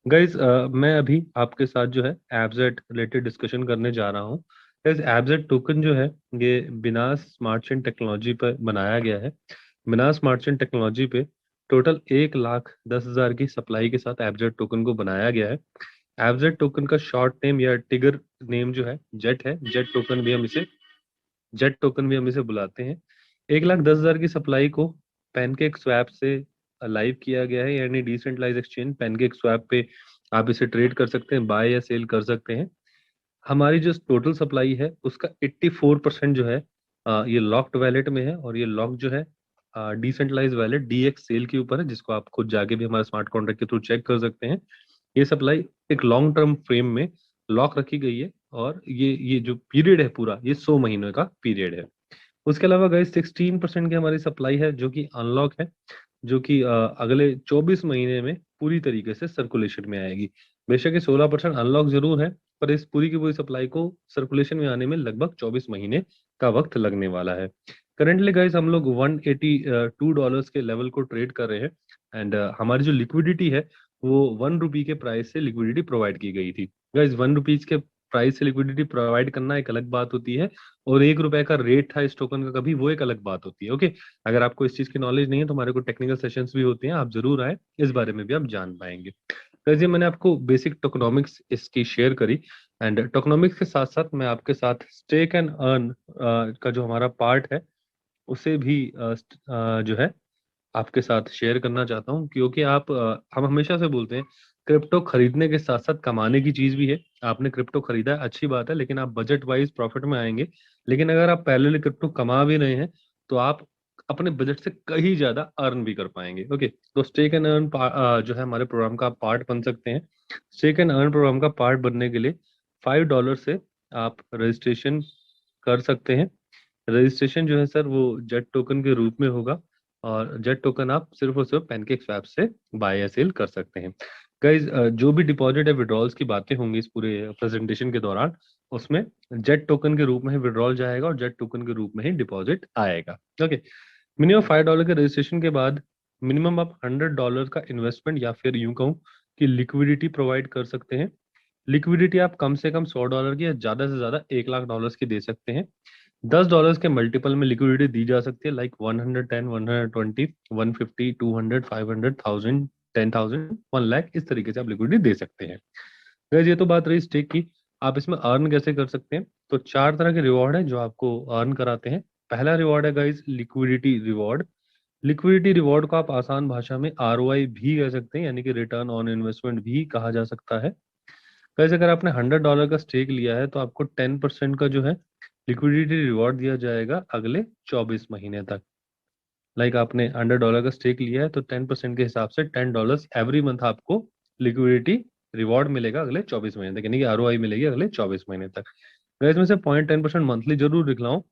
Guys मैं अभी आपके साथ जो है एबजेट रिलेटेड डिस्कशन करने जा रहा हूँ। गाइज एबजेट टोकन जो है ये बिना स्मार्ट चेन टेक्नोलॉजी पर बनाया गया है। बिना स्मार्ट चेन टेक्नोलॉजी पे टोटल 1,10,000 की सप्लाई के साथ एबजेट टोकन को बनाया गया है। एबजेट टोकन का शॉर्ट नेम या टिगर नेम जो है जेट है। जेट टोकन भी हम इसे बुलाते हैं। 1,10,000 की सप्लाई को पैनकेक स्वैप से लाइव किया गया है, यानी डिसेंट्रलाइज एक्सचेंज पैनकेक स्वैप पे आप इसे ट्रेड कर सकते हैं, बाय या सेल कर सकते हैं। हमारी जो टोटल सप्लाई है उसका 84% जो है ये लॉक्ड वैलेट में है, और ये लॉक जो है डिसेंट्रलाइज वैलेट डीएक्स सेल के ऊपर है, जिसको आप खुद जाके भी हमारे स्मार्ट कॉन्ट्रैक्ट के थ्रू चेक कर सकते हैं। ये सप्लाई एक लॉन्ग टर्म फ्रेम में लॉक रखी गई है, और ये जो पीरियड है पूरा ये 100 महीने का पीरियड है। उसके अलावा गाइस 16% की हमारी सप्लाई है जो कि अनलॉक है, जो कि अगले 24 महीने में पूरी तरीके से सर्कुलेशन में आएगी। बेशक ये 16% अनलॉक जरूर है, पर इस पूरी की पूरी सप्लाई को सर्कुलेशन में आने में लगभग 24 महीने का वक्त लगने वाला है। करेंटली गाइस हम लोग $182 के लेवल को ट्रेड कर रहे हैं, एंड हमारी जो लिक्विडिटी है वो ₹1 के प्राइस से लिक्विडिटी प्रोवाइड की गई थी। गाइस ₹1 के प्राइस से लिक्विडिटी प्रोवाइड करना एक अलग बात होती है, और ₹1 का रेट था इस टोकन का कभी, वो एक अलग बात होती है। ओके, अगर आपको इस चीज की नॉलेज नहीं है तो हमारे को टेक्निकल सेशंस भी होते हैं, आप जरूर आए, इस बारे में भी आप जान पाएंगे। वैसे मैंने आपको बेसिक टोकनॉमिक्स इसकी शेयर करी, एंड टोकनॉमिक्स के साथ साथ मैं आपके साथ स्टेक एंड अर्न का जो हमारा पार्ट है उसे भी जो है आपके साथ शेयर करना चाहता हूँ, क्योंकि हम हमेशा से बोलते हैं क्रिप्टो खरीदने के साथ साथ कमाने की चीज भी है। आपने क्रिप्टो खरीदा है, अच्छी बात है, लेकिन आप बजट वाइज प्रॉफिट में आएंगे। लेकिन अगर आप पहले क्रिप्टो कमा भी रहे हैं तो आप अपने बजट से कहीं ज्यादा अर्न भी कर पाएंगे। ओके, तो स्टेक एंड अर्न जो है हमारे प्रोग्राम का पार्ट बन सकते हैं। स्टेक एंड अर्न प्रोग्राम का पार्ट बनने के लिए $5 से आप रजिस्ट्रेशन कर सकते हैं। रजिस्ट्रेशन जो है सर वो जेट टोकन के रूप में होगा, और जेट टोकन आप सिर्फ और सिर्फ पैनकेक स्वैप से बाय या सेल कर सकते हैं। गाइज जो भी डिपॉजिट या विड्रॉल्स की बातें होंगी इस पूरे प्रेजेंटेशन के दौरान, उसमें जेट टोकन के रूप में ही विड्रॉल जाएगा और जेट टोकन के रूप में ही डिपॉजिट आएगा। ओके, मिनिमम $5 के रजिस्ट्रेशन के बाद मिनिमम आप $100 का इन्वेस्टमेंट या फिर यूं कहूँ कि लिक्विडिटी प्रोवाइड कर सकते हैं। लिक्विडिटी आप कम से कम $100 की या ज्यादा से ज्यादा $1,00,000 की दे सकते हैं। $10 के मल्टीपल में लिक्विडिटी दी जा सकती है, लाइक 110, 120, 150, 200, 500, 1000, 10,000, 1 लाख, इस तरीके से आप लिक्विडिटी दे सकते हैं। गाइस ये तो बात रही स्टेक की। आप इसमें अर्न कैसे कर सकते हैं, तो 4 तरह के रिवॉर्ड है जो आपको अर्न कराते हैं। पहला रिवॉर्ड है guys liquidity reward. Liquidity reward को आप आसान भाषा में आरओआई भी कह सकते हैं, यानी कि रिटर्न ऑन इन्वेस्टमेंट भी कहा जा सकता है। वैसे अगर आपने $100 का स्टेक लिया है तो आपको 10% का जो है लिक्विडिटी रिवॉर्ड दिया जाएगा अगले 24 महीने तक। लाइक आपने $100 का स्टेक लिया है तो 10% के हिसाब से $10 एवरी मंथ आपको लिक्विडिटी रिवॉर्ड मिलेगा अगले 24 महीने तक, यानी कि आरओआई मिलेगी अगले 24 महीने तक। मैं इसमें से 0.10% मंथली जरूर दिख रहा हूँ,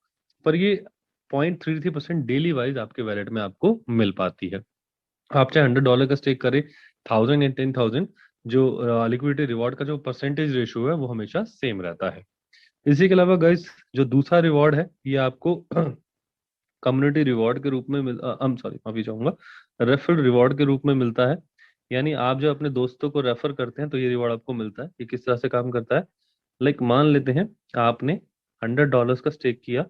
पर ये 0.33% डेली वाइज आपके वैलेट में आपको मिल पाती है। आप चाहे $100 का स्टेक करें, 1,000 या 10,000, जो लिक्विडिटी रिवॉर्ड का जो परसेंटेज रेशियो है वो हमेशा सेम रहता है। इसी के अलावा गाइस जो दूसरा रिवॉर्ड है ये आपको कम्युनिटी रिवॉर्ड के रूप में सॉरी माफी चाहूंगा, रेफरल रिवॉर्ड के रूप में मिलता है। यानी आप जब अपने दोस्तों को रेफर करते हैं तो ये रिवॉर्ड आपको मिलता है। ये किस तरह से काम करता है, लाइक मान लेते हैं आपने $100 का स्टेक किया,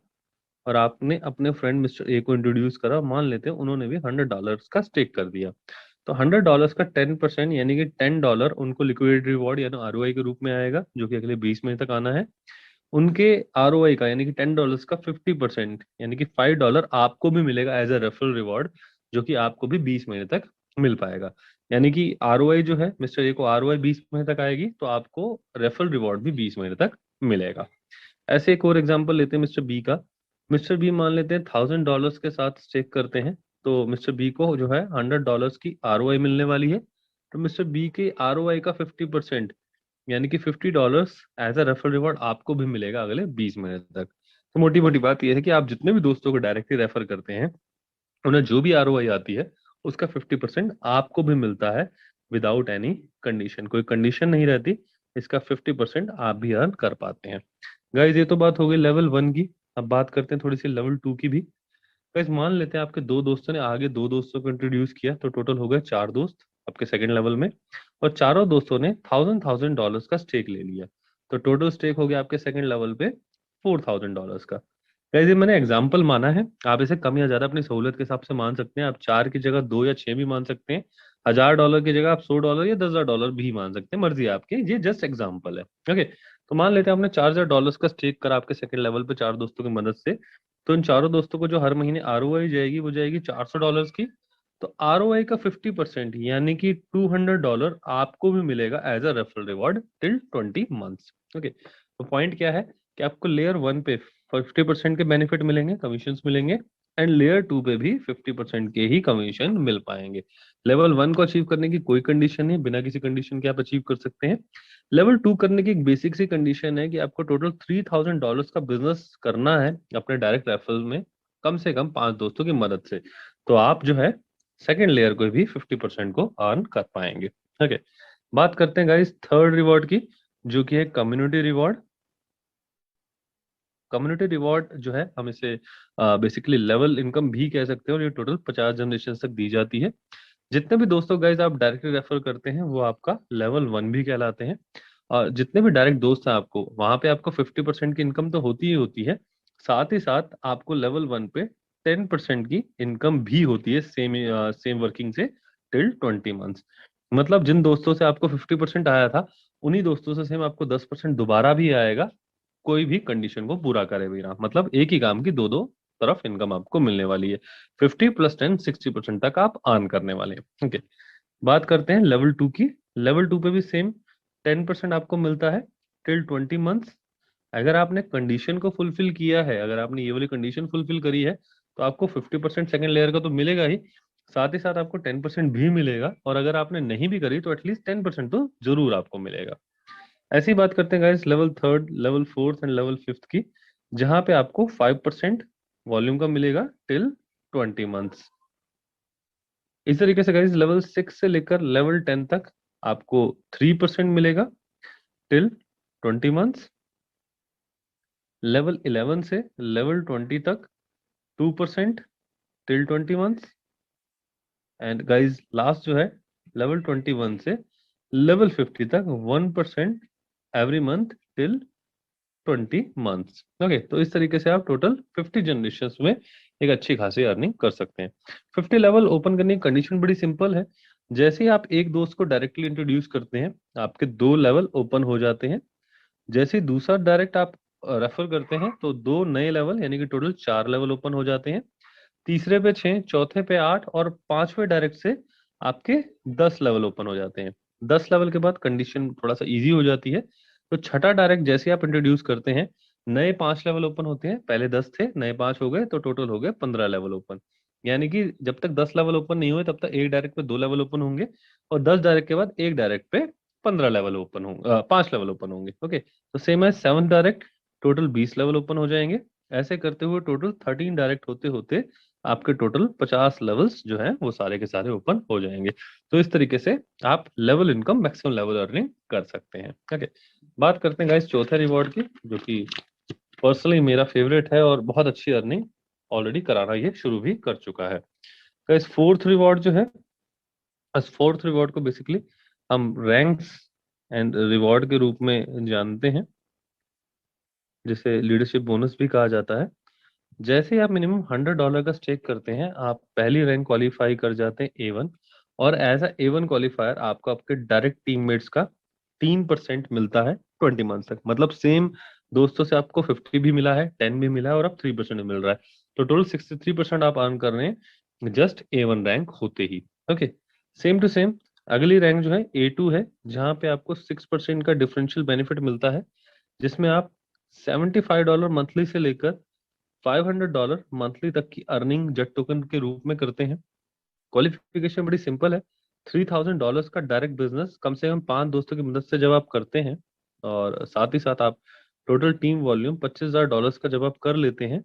और आपने अपने फ्रेंड मिस्टर ए को इंट्रोड्यूस करा, मान लेते हैं उन्होंने भी $100 का स्टेक कर दिया। तो $100 का 10% यानी कि $10 उनको लिक्विडिटी रिवॉर्ड यानी आरओआई के रूप में आएगा, जो कि अगले 20 महीने तक आना है। उनके आरओआई का यानी कि $10 का 50% यानी कि $5 आपको भी मिलेगा एज अ रेफरल रिवॉर्ड, जो कि आपको भी 20 महीने तक मिल पाएगा। यानी कि आरओआई जो है मिस्टर ए को आरओआई 20 महीने तक आएगी, तो आपको रेफरल रिवॉर्ड भी 20 महीने तक मिलेगा। ऐसे एक और एग्जांपल लेते हैं मिस्टर बी का। मिस्टर बी मान लेते हैं $1,000 के साथ स्टेक करते हैं, तो मिस्टर बी को जो है $100 की आरओआई मिलने वाली है। तो मिस्टर बी के आरओआई का 50% यानी कि $50 एज अ रेफरल रिवॉर्ड आपको भी मिलेगा अगले 20 महीने तक। तो मोटी मोटी बात यह है कि आप जितने भी दोस्तों को डायरेक्टली रेफर करते हैं उन्हें जो भी आरओआई आती है उसका 50% आपको भी मिलता है, विदाउट एनी कंडीशन। कोई कंडीशन नहीं रहती, इसका 50% आप भी अर्न कर पाते हैं। गाइज ये तो बात हो गई लेवल 1 की। अब बात करते हैं थोड़ी सी लेवल 2 की भी। गाइज मान लेते हैं आपके दो दोस्तों ने आगे दो दोस्तों को इंट्रोड्यूस किया, तो टोटल हो गए 4 दोस्त। आपके सेकंड लेवल में, और चारों दोस्तों ने $1000 का स्टेक ले लिया। तो टोटल स्टेक हो गया आपके सेकंड लेवल पे $4000 का। गाइस ये मैंने एग्जाम्पल माना है, आप इसे कम या ज्यादा अपनी सहूलियत के हिसाब से मान सकते हैं। आप 4 की जगह 2 या 6 भी मान सकते हैं। $1000 की जगह आप $100 या $10,000 भी मान सकते हैं, मर्जी है आपकी, ये जस्ट एग्जाम्पल है। ओके, तो मान लेते हैं आपने $4000 का स्टेक करा आपके सेकंड लेवल पे चार दोस्तों की मदद से। तो इन चारों दोस्तों को जो हर महीने ROI जाएगी वो जाएगी $400 की। तो ROI का 50% यानी कि $200 आपको भी मिलेगा as a referral reward till 20 months. Okay, तो पॉइंट क्या है कि आपको लेयर 1 पे 50% के बेनिफिट मिलेंगे, कमीशन मिलेंगे, एंड लेयर 2 पे भी 50% के ही कमीशन मिल पाएंगे। लेवल 1 को अचीव करने की कोई कंडीशन नहीं, बिना किसी कंडीशन के आप अचीव कर सकते हैं। लेवल 2 करने की एक बेसिक सी कंडीशन है कि आपको टोटल $3000 का बिजनेस करना है अपने डायरेक्ट रेफरल में, कम से कम 5 दोस्तों की मदद से। तो आप जो है सेकेंड लेयर को भी 50% को अर्न कर पाएंगे। ओके, बात करते हैं गाइस थर्ड रिवॉर्ड की, जो कि है कम्युनिटी रिवॉर्ड। कम्युनिटी रिवॉर्ड जो है हम इसे बेसिकली लेवल इनकम भी कह सकते हैं, और ये टोटल 50 जनरेशन तक दी जाती है। जितने भी दोस्तों गाइज आप डायरेक्टली रेफर करते हैं वो आपका लेवल 1 भी कहलाते हैं। और जितने भी डायरेक्ट दोस्त हैं आपको वहां पे आपको 50% की इनकम तो होती ही होती है, साथ ही साथ आपको लेवल 1 पे 10% की इनकम भी होती है, सेम वर्किंग से टिल 20 मंथ्स। मतलब जिन दोस्तों से आपको 50% आया था, उन्हीं दोस्तों से सेम आपको 10% दोबारा भी आएगा, कोई भी कंडीशन को पूरा करे बिना। मतलब एक ही काम की दो दो तरफ इनकम आपको मिलने वाली है। 50 + 10 60% तक आप अर्न करने वाले हैं। ओके, बात करते हैं लेवल 2 की। लेवल 2 पे भी सेम 10% आपको मिलता है टिल 20 मंथ्स। अगर आपने कंडीशन को फुलफिल किया है, अगर आपने ये वाली कंडीशन फुलफिल करी है, तो आपको 50% सेकंड लेयर का तो मिलेगा ही, साथ ही साथ आपको 10% भी मिलेगा, और अगर आपने नहीं भी करी तो एटलीस्ट 10% तो जरूर आपको मिलेगा। ऐसी बात करते हैं guys level third, level fourth and level fifth की, जहां पे आपको 5% वॉल्यूम का मिलेगा टिल 20 मंथ्स। इस तरीके से गाइस लेवल 6 से लेकर लेवल 10 तक आपको 3% मिलेगा टिल 20 मंथ्स। लेवल 11 से लेवल 20 तक 2% till 20 months. And guys last जो है लेवल 21 से लेवल 50 तक 1% every month till 20 months. Okay, तो इस तरीके से आप टोटल 50 जनरेशन में एक अच्छी खासी अर्निंग कर सकते हैं। 50 लेवल ओपन करने की कंडीशन बड़ी सिंपल है। जैसे ही आप एक दोस्त को डायरेक्टली इंट्रोड्यूस करते हैं, आपके 2 लेवल ओपन हो जाते हैं। जैसे ही दूसरा डायरेक्ट आप रेफर करते हैं, तो 2 नए लेवल यानी कि टोटल 4 लेवल ओपन हो जाते हैं। तीसरे पे 6, चौथे पे 8, और पांचवें डायरेक्ट से आपके 10 लेवल ओपन हो जाते हैं। 10 लेवल के बाद कंडीशन थोड़ा सा इजी हो जाती है। तो छठा डायरेक्ट जैसे आप इंट्रोड्यूस करते हैं, नए 5 लेवल ओपन होते हैं। पहले 10 थे, नए 5 हो गए, तो टोटल हो गए 15 लेवल ओपन। यानी कि जब तक 10 लेवल ओपन नहीं हुए तब तक एक डायरेक्ट पे 2 लेवल ओपन होंगे, और 10 डायरेक्ट के बाद एक डायरेक्ट पे 15 लेवल ओपन होंगे, 5 लेवल ओपन होंगे। ओके, तो सेम है 7 डायरेक्ट, टोटल 20 लेवल ओपन हो जाएंगे। ऐसे करते हुए टोटल 13 डायरेक्ट होते होते आपके टोटल 50 लेवल्स जो हैं वो सारे के सारे ओपन हो जाएंगे। तो इस तरीके से आप level income, maximum level earning कर सकते हैं। ओके, बात करते हैं गाइस चौथे रिवॉर्ड की, जो कि पर्सनली मेरा फेवरेट है, और बहुत अच्छी अर्निंग ऑलरेडी कराना ये शुरू भी कर चुका है। गाइस फोर्थ रिवॉर्ड जो है, इस फोर्थ रिवॉर्ड को बेसिकली हम रैंक्स एंड रिवॉर्ड के रूप में जानते हैं, जिसे लीडरशिप बोनस भी कहा जाता है। जैसे ही आप मिनिमम $100 का स्टेक करते हैं, आप पहली रैंक क्वालिफाई कर जाते हैं A1, और एज अ A1 क्वालिफायर आपको आपके डायरेक्ट टीममेट्स का 3% मिलता है 20 मंथ तक। मतलब सेम दोस्तों से आपको 50 भी मिला है, 10 भी मिला है, और अब 3% मिल रहा है। तो टोटल 63% आप अर्न कर रहे हैं जस्ट A1 रैंक होते ही। ओके, सेम टू सेम अगली रैंक जो है A2 है, जहां पे आपको 6% का डिफरेंशियल बेनिफिट मिलता है, जिसमें आप $75 मंथली से लेकर $500 मंथली तक की अर्निंग जेट टोकन के रूप में करते हैं। क्वालिफिकेशन बड़ी सिंपल है। $3000 का डायरेक्ट बिजनेस कम से कम 5 दोस्तों की मदद से जब आप करते हैं, और साथ ही साथ आप टोटल टीम वॉल्यूम $25,000 का जब आप कर लेते हैं,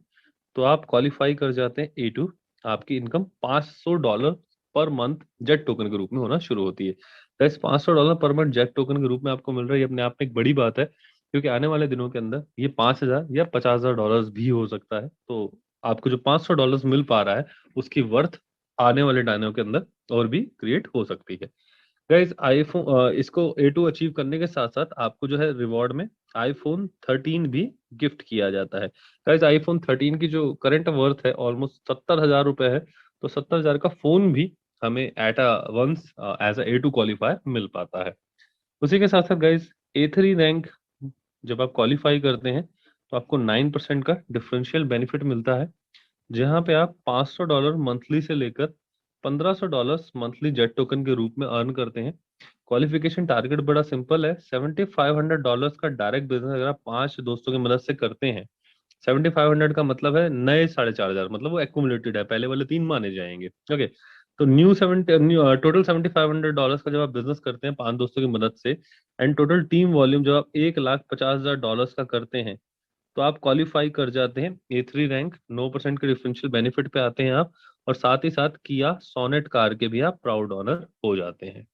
तो आप क्वालिफाई कर जाते हैं A2। आपकी income $500 per month jet token के रूप में होना शुरू होती है। Guys $500 per month jet token के रूप में आपको मिल रहा है, ये अपने आप में एक बड़ी बात है, क्योंकि आने वाले दिनों के अंदर ये 5,000 या $50,000 भी हो सकता है। तो आपको जो $500 मिल पा रहा है, उसकी वर्थ आने वाले टाइमों के अंदर और भी क्रिएट हो सकती है। गाइज आईफोन इसको A2 अचीव करने के साथ साथ आपको जो है रिवॉर्ड में iPhone 13 भी गिफ्ट किया जाता है। गाइज iPhone 13 की जो करंट वर्थ है ऑलमोस्ट 70,000 रुपए है, तो 70,000 का फोन भी हमें at a once as a A2 qualifier मिल पाता है। उसी के साथ साथ गाइज A3 रैंक जब आप क्वालिफाई करते हैं तो आपको 9% का डिफरेंशियल बेनिफिट मिलता है, जहां पे आप $500 मंथली से लेकर $1,500 मंथली जेट टोकन के रूप में अर्न करते हैं। क्वालिफिकेशन टारगेट बड़ा सिंपल है, $7,500 का डायरेक्ट बिजनेस अगर आप 5 दोस्तों की मदद से करते हैं। 7,500 का मतलब है नए 4,500, मतलब वो एक्यूमुलेटेड है, पहले वाले 3 माने जाएंगे। ओके, तो टोटल $7,500 का जब आप बिजनेस करते हैं 5 दोस्तों की मदद से, एंड टोटल टीम वॉल्यूम जब आप $1,50,000 का करते हैं, तो आप क्वालिफाई कर जाते हैं A3 रैंक। 9% के डिफरेंशियल बेनिफिट पे आते हैं आप, और साथ ही साथ किया सोनेट कार के भी आप प्राउड ऑनर हो जाते हैं।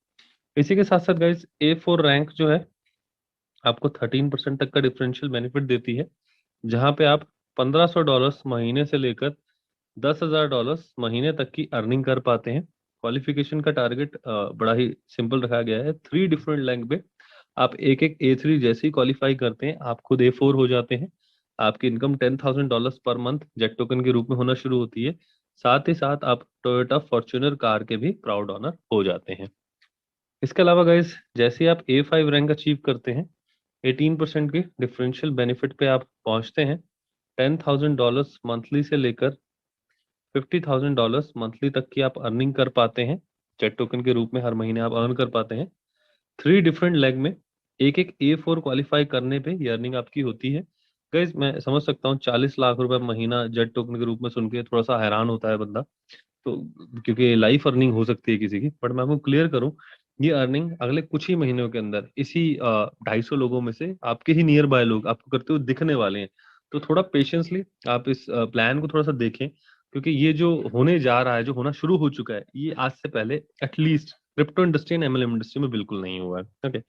इसी के साथ साथ गाइज A4 रैंक जो है आपको 13% तक का डिफरेंशियल बेनिफिट देती है, जहां पे आप $1,500 महीने से लेकर $10,000 महीने तक की अर्निंग कर पाते हैं। क्वालिफिकेशन का टारगेट बड़ा ही सिंपल रखा गया है, 3 डिफरेंट रैंक पे आप एक एक A3 जैसे ही क्वालिफाई करते हैं आप खुद A4 हो जाते हैं। आपकी income $10,000 per month jet token के रूप में होना शुरू होती है। साथ ही साथ आप टोयोटा फॉर्च्यूनर कार के भी प्राउड ऑनर हो जाते हैं। इसके अलावा गाइज जैसे ही आप A5 रैंक अचीव करते हैं, 18% की डिफरेंशियल बेनिफिट पे आप पहुंचते हैं। $10,000 मंथली से लेकर $50,000 मंथली तक की आप अर्निंग कर पाते हैं, जेट टोकन के रूप में हर महीने आप अर्न कर पाते हैं। 3 डिफरेंट लेग में एक एक A4 क्वालिफाई करने पे ये अर्निंग आपकी होती है। गाइज मैं समझ सकता हूँ 40 लाख रुपए महीना जेट टोकन के रूप में सुन के थोड़ा सा हैरान होता है बंदा, तो क्योंकि लाइफ अर्निंग हो सकती है किसी की, बट मैं आपको क्लियर करूं, ये अर्निंग अगले कुछ ही महीनों के अंदर इसी 250 लोगों में से आपके ही नियर बाय लोग आपको करते हुए दिखने वाले हैं। तो थोड़ा पेशेंसली आप इस प्लान को थोड़ा सा देखें, क्योंकि ये जो होने जा रहा है, जो होना शुरू हो चुका है, ये आज से पहले at least crypto industry and MLM industry में बिल्कुल नहीं हुआ है। ओके,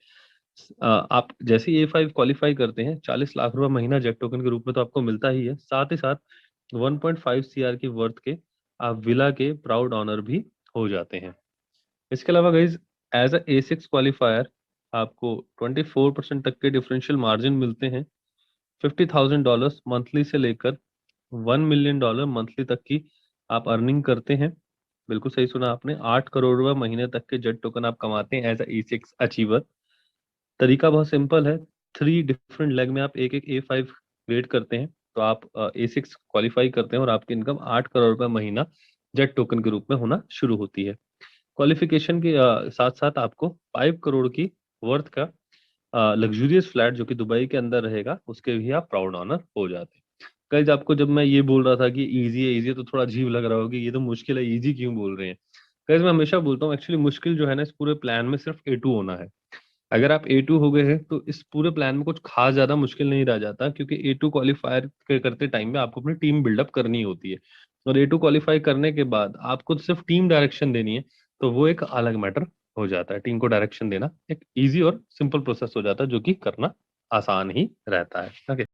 आप जैसे ही A5 क्वालिफाई करते हैं 40 लाख रुपए महीना जेट टोकन के रूप में तो आपको मिलता ही है, साथ ही साथ 1.5 CR की वर्थ के आप विला के प्राउड ऑनर भी हो जाते हैं। इसके अलावा guys as a A6 qualifier आपको 24% तक के डिफरेंशियल मार्जिन मिलते हैं। $50,000 मंथली से लेकर $1 मिलियन मंथली तक की आप अर्निंग करते हैं। बिल्कुल सही सुना आपने, 8 करोड़ रुपए महीने तक के जेट टोकन आप कमाते हैं एज अ E6 अचीवर। तरीका बहुत सिंपल है, 3 डिफरेंट लेग में आप एक एक A5 क्रिएट करते हैं, तो आप A6 क्वालिफाई करते हैं और आपकी इनकम 8 करोड़ रुपए महीना जेट टोकन के रूप में होना शुरू होती है। क्वालिफिकेशन के साथ साथ आपको 5 करोड़ की वर्थ का लग्जूरियस फ्लैट जो कि दुबई के अंदर रहेगा, उसके भी आप प्राउड ऑनर हो जाते हैं। गाइस आपको जब मैं ये बोल रहा था कि इजी है तो थोड़ा अजीब लग रहा होगा कि ये तो मुश्किल है, इजी क्यों बोल रहे हैं। गाइस मैं हमेशा बोलता हूँ एक्चुअली मुश्किल जो है ना इस पूरे प्लान में सिर्फ A2 होना है। अगर आप A2 हो गए हैं तो इस पूरे प्लान में कुछ खास ज्यादा मुश्किल नहीं रह जाता, क्योंकि A2 क्वालिफायर करते टाइम में आपको अपनी टीम बिल्डअप करनी होती है, और A2 क्वालिफाई करने के बाद आपको सिर्फ टीम डायरेक्शन देनी है, तो वो एक अलग मैटर हो जाता है। टीम को डायरेक्शन देना एक इजी और सिंपल प्रोसेस हो जाता है, जो कि करना आसान ही रहता है। ओके।